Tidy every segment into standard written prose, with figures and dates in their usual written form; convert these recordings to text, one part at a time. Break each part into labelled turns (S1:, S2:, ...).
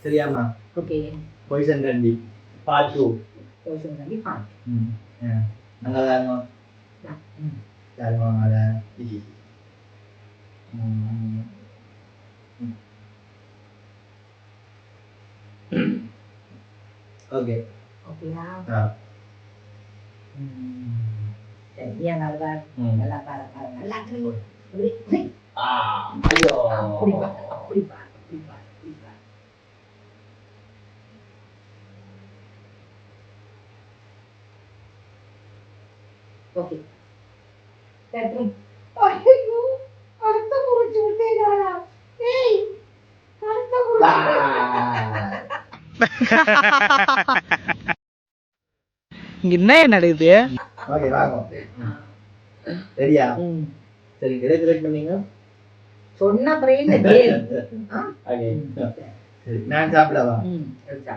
S1: சரியாமா?
S2: Okay.
S1: பொய்சன் கண்டி part 2.
S2: பொய்சன் கண்டி part.
S1: அங்கே தாங்க தாங்க அதான் ஓகே
S2: ஓகேயா?
S1: சரியா?
S2: நல்லா நல்லா பாரு நல்லா
S1: ஐயோ
S2: அப்படிப்பா அப்படிப்பா அப்படிப்பா அப்படிப்பா. ஓகே. ஐயோ அடுத்த முறிச்சு விட்டேனாடா. ஏய் அடுத்த
S3: இங்க என்ன நடக்குது?
S1: ஓகே வாங்க. சரியா? சரி கிரேட் பண்ணீங்க.
S2: சொன்ன பிறகு இந்த கேம்.
S1: ஓகே. சரி நான் சாப்பிடவா?
S2: எடுத்தா.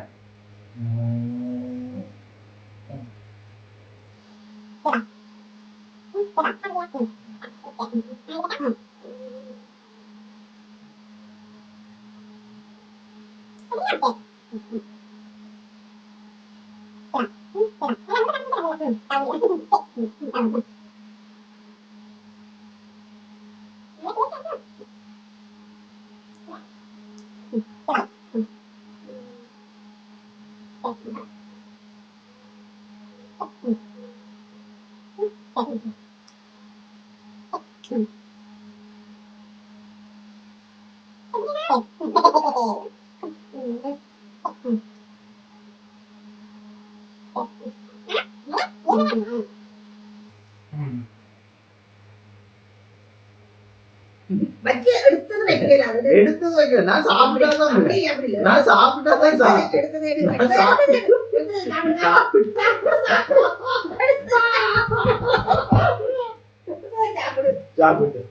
S2: வச்சு எடுத்தது வைக்கல.
S1: எடுத்து வைக்க நான் சாப்பிட்டாதான் நான் சாப்பிட்டாதான் சாப்பிட்டு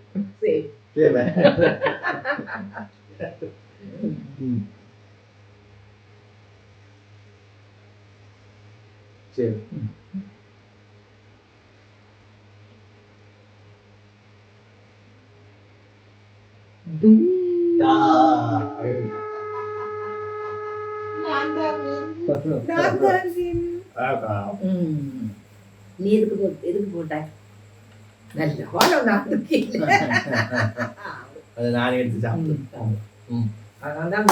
S1: சரி
S2: நீ எதுக்கு போட்ட நல்ல ஹோலம்
S1: அதை நானே எடுத்து சாப்பிட்டு
S2: அதான்